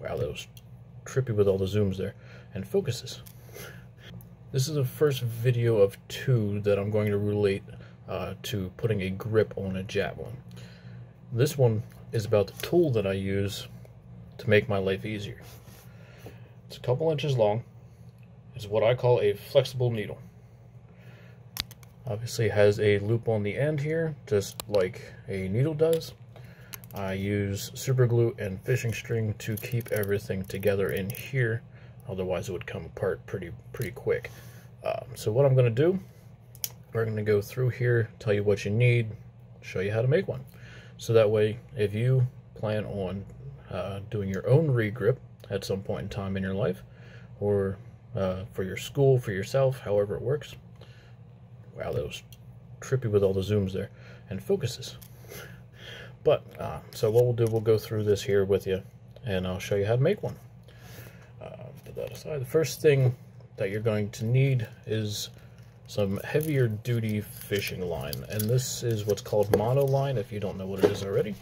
Wow, that was trippy with all the zooms there. And focuses. This is the first video of 2 that I'm going to relate to putting a grip on a javelin. This one is about the tool that I use to make my life easier. It's a couple inches long. It's what I call a flexible needle. Obviously it has a loop on the end here, just like a needle does. I use super glue and fishing string to keep everything together in here, otherwise it would come apart pretty quick. So what I'm going to do, we're going to go through here, tell you what you need, show you how to make one. So that way, if you plan on doing your own regrip at some point in time in your life, or for your school, for yourself, however it works. Wow, that was trippy with all the zooms there and focuses. But so what we'll do, we'll go through this here with you, and I'll show you how to make one. Put that aside. The first thing that you're going to need is some heavier duty fishing line, and this is what's called monoline, if you don't know what it is already.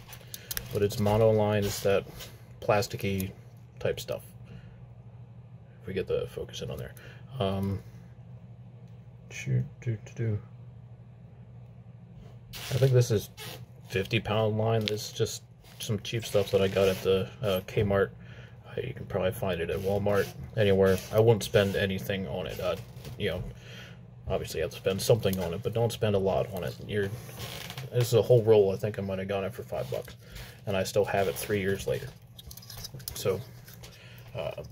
But it's monoline, it's that plasticky type stuff. If we get the focus in on there. I think this is 50-pound line. This is just some cheap stuff that I got at the Kmart. You can probably find it at Walmart, anywhere. I wouldn't spend anything on it. You know, obviously you have to spend something on it, but don't spend a lot on it. This is a whole roll. I think I might have got it for $5, and I still have it 3 years later. So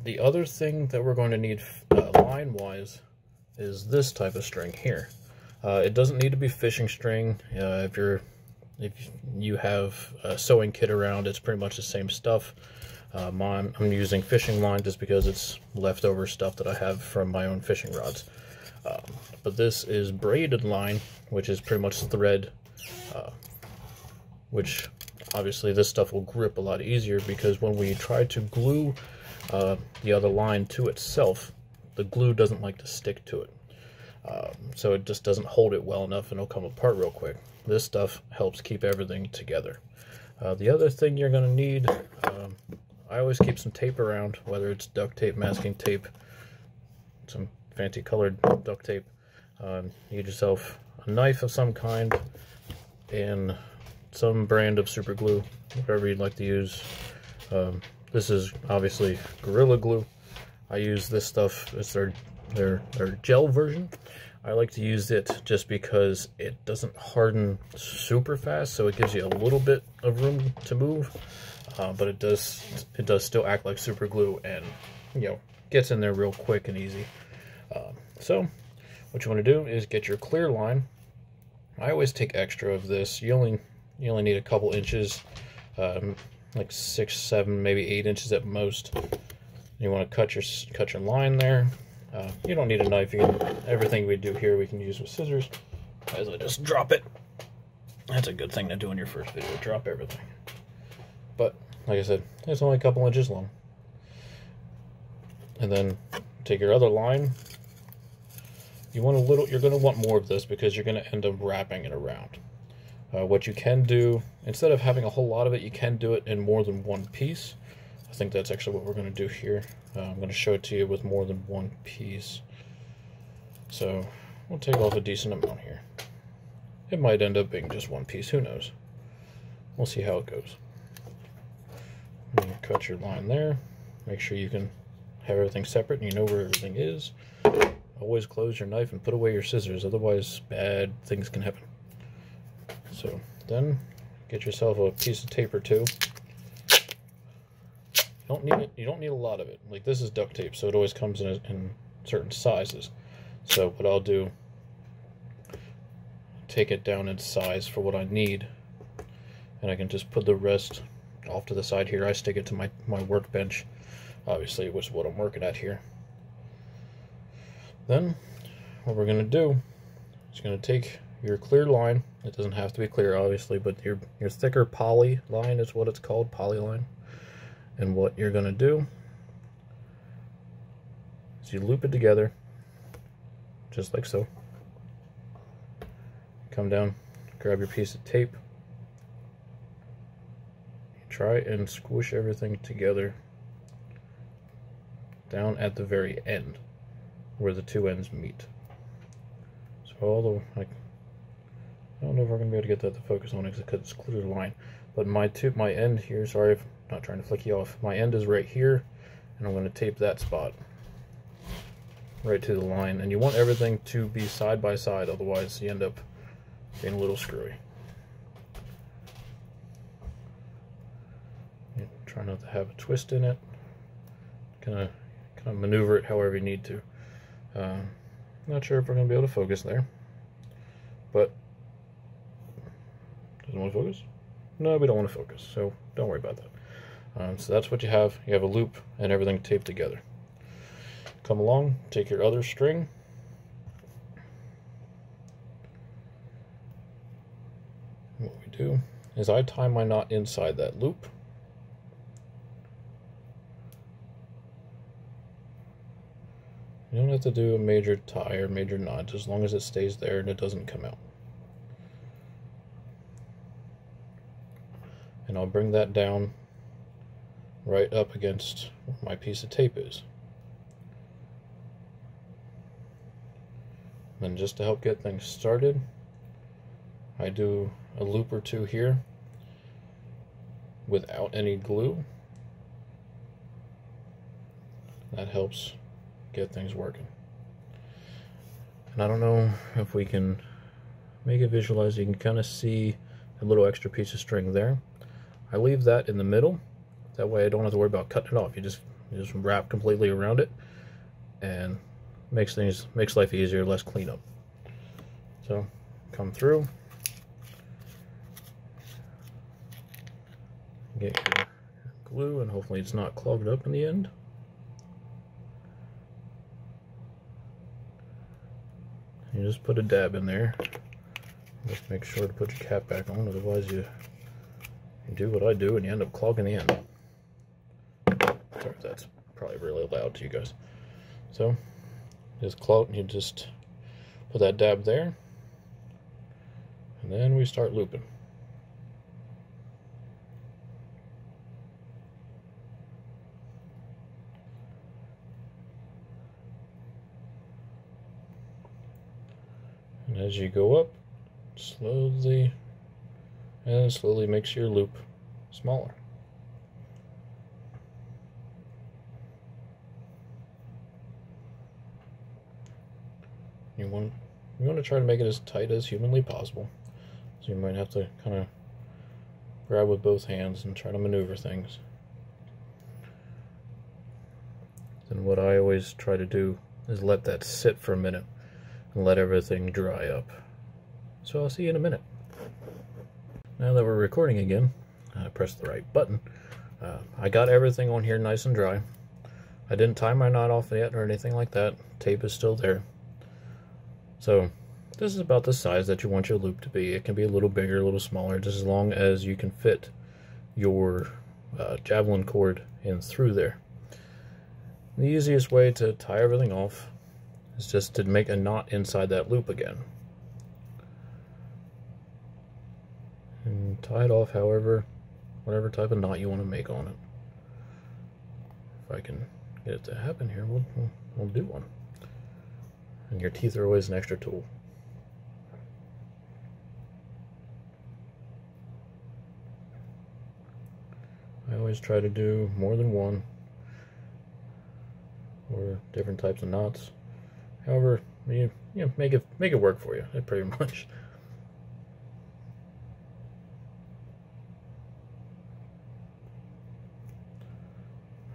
the other thing that we're going to need line-wise is this type of string here. It doesn't need to be fishing string. If you have a sewing kit around, it's pretty much the same stuff. I'm using fishing line just because it's leftover stuff that I have from my own fishing rods. But this is braided line, which is pretty much thread, which obviously this stuff will grip a lot easier, because when we try to glue the other line to itself, the glue doesn't like to stick to it. So it just doesn't hold it well enough, and it'll come apart real quick. This stuff helps keep everything together. The other thing you're going to need, I always keep some tape around, whether it's duct tape, masking tape, some fancy colored duct tape. You get yourself a knife of some kind and some brand of super glue, whatever you'd like to use. This is obviously Gorilla Glue. I use this stuff as their gel version. I like to use it just because it doesn't harden super fast, so it gives you a little bit of room to move, but it does still act like super glue, and gets in there real quick and easy. So what you want to do is get your clear line. I always take extra of this. You only need a couple inches, like 6, 7, maybe 8 inches at most. You want to cut your line there. You don't need a knife. Everything we do here we can use with scissors, as I just drop it. That's a good thing to do in your first video, drop everything. But like I said, it's only a couple inches long. And then take your other line. You're going to want more of this, because you're going to end up wrapping it around. What you can do, instead of having a whole lot of it, you can do it in more than one piece. I think that's actually what we're going to do here. I'm going to show it to you with more than one piece. So we'll take off a decent amount here. It might end up being just one piece, who knows. We'll see how it goes. You cut your line there. Make sure you can have everything separate and you know where everything is. Always close your knife and put away your scissors, otherwise bad things can happen. So then get yourself a piece of tape or two. You don't need a lot of it. Like, this is duct tape, so it always comes in certain sizes. So what I'll do, take it down in size for what I need, and I can just put the rest off to the side here. I stick it to my workbench, obviously, which is what I'm working at here. Then what we're going to do is going to take your clear line. It doesn't have to be clear, obviously, but your thicker poly line is what it's called, poly line. And what you're going to do is you loop it together, just like so. Come down, grab your piece of tape, try and squish everything together down at the very end where the two ends meet. So although I don't know if we're going to be able to get that to focus on it because it's clear line, but my end here, sorry if I'm not trying to flick you off, my end is right here, and I'm going to tape that spot right to the line. And you want everything to be side by side, otherwise you end up being a little screwy. Try not to have a twist in it. Kind of maneuver it however you need to. Not sure if we're going to be able to focus there, but doesn't want to focus? No, we don't want to focus, so don't worry about that. So that's what you have. You have a loop and everything taped together. Come along, take your other string, what we do is I tie my knot inside that loop. You don't have to do a major tie or major knot, as long as it stays there and it doesn't come out. And I'll bring that down right up against where my piece of tape is. And just to help get things started, I do a loop or two here without any glue. That helps get things working. And I don't know if we can make it visualize. You can kind of see a little extra piece of string there. I leave that in the middle. That way I don't have to worry about cutting it off. You just wrap completely around it, and makes life easier, less cleanup. So come through, get your glue, and hopefully it's not clogged up in the end. You just put a dab in there. Just make sure to put your cap back on, otherwise you do what I do and you end up clogging the end. Sorry, that's probably really loud to you guys. So you just put that dab there, and then we start looping. And as you go up, slowly makes your loop smaller. You want to try to make it as tight as humanly possible. So you might have to kind of grab with both hands and try to maneuver things. Then what I always try to do is let that sit for a minute and let everything dry up. So I'll see you in a minute. Now that we're recording again, I pressed the right button. I got everything on here nice and dry. I didn't tie my knot off yet or anything like that. Tape is still there. So this is about the size that you want your loop to be. It can be a little bigger, a little smaller, just as long as you can fit your javelin cord in through there. The easiest way to tie everything off is just to make a knot inside that loop again. And tie it off whatever type of knot you want to make on it. If I can get it to happen here, we'll do one. And your teeth are always an extra tool. I always try to do more than one, or different types of knots. However, you make it work for you, pretty much.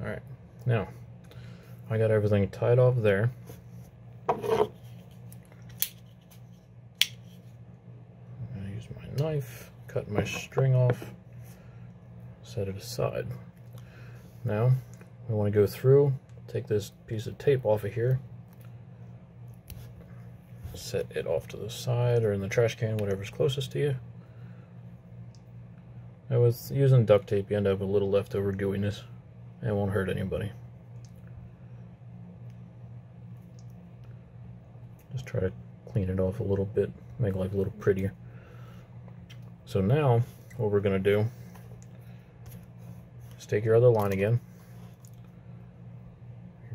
All right, now I got everything tied off there. I'm gonna use my knife, cut my string off, set it aside. Now we want to go through, take this piece of tape off of here, set it off to the side or in the trash can, whatever's closest to you. Now with using duct tape, you end up with a little leftover gooiness, and it won't hurt anybody. Just try to clean it off a little bit, make life a little prettier. So now what we're going to do is take your other line again.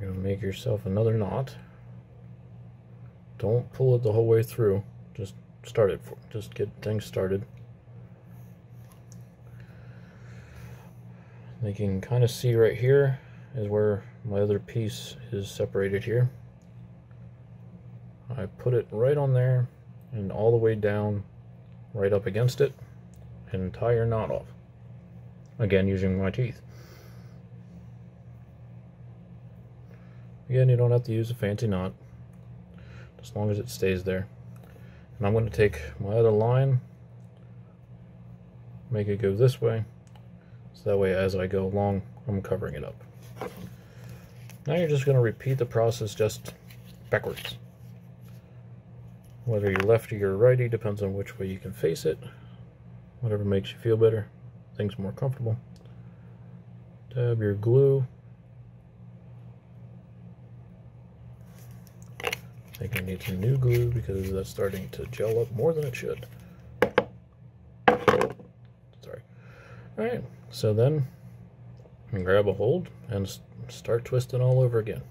You're going to make yourself another knot. Don't pull it the whole way through. Just start it. Just get things started. You can kind of see right here is where my other piece is separated here. I put it right on there and all the way down, right up against it, and tie your knot off. Again, using my teeth. Again, you don't have to use a fancy knot, as long as it stays there. And I'm going to take my other line, make it go this way, so that way as I go along, I'm covering it up. Now you're just going to repeat the process just backwards. Whether you're lefty or righty, depends on which way you can face it. Whatever makes you feel better, things more comfortable. Dab your glue. I think I need some new glue because that's starting to gel up more than it should. Sorry. Alright, so then grab a hold and start twisting all over again.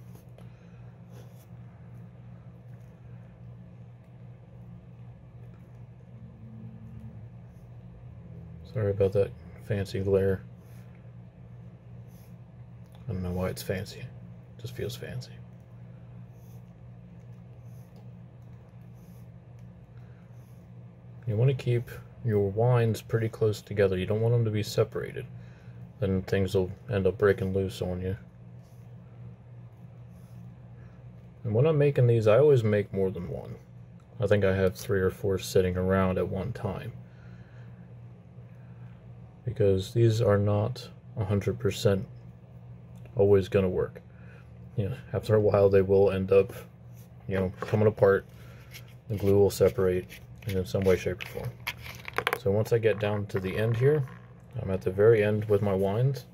Sorry about that fancy glare. I don't know why it's fancy. It just feels fancy. You want to keep your winds pretty close together. You don't want them to be separated. Then things will end up breaking loose on you. And when I'm making these, I always make more than one. I think I have 3 or 4 sitting around at one time. Because these are not 100% always going to work. You know, after a while they will end up, you know, coming apart. The glue will separate in some way, shape, or form. So once I get down to the end here, I'm at the very end with my winds.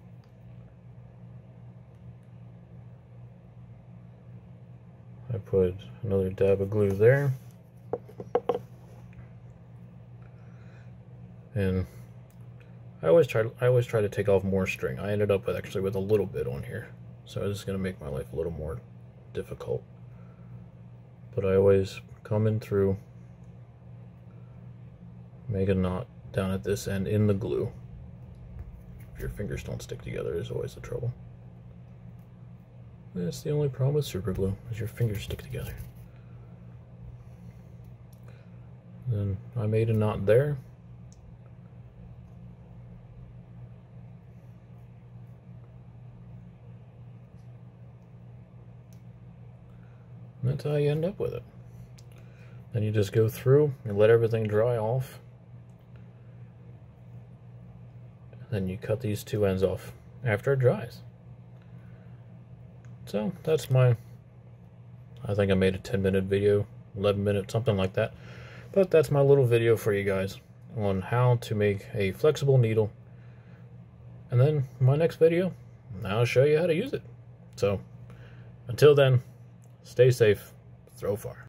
I put another dab of glue there. And I always try to take off more string. I ended up with a little bit on here, so this is going to make my life a little more difficult. But I always come in through, make a knot down at this end in the glue. If your fingers don't stick together, is always the trouble. That's the only problem with super glue, is your fingers stick together. Then I made a knot there. And that's how you end up with it. Then you just go through and let everything dry off. And then you cut these 2 ends off after it dries. So that's I think I made a 10-minute video, 11 minutes, something like that. But that's my little video for you guys on how to make a flexible needle. And then my next video, I'll show you how to use it. So until then, stay safe, throw far.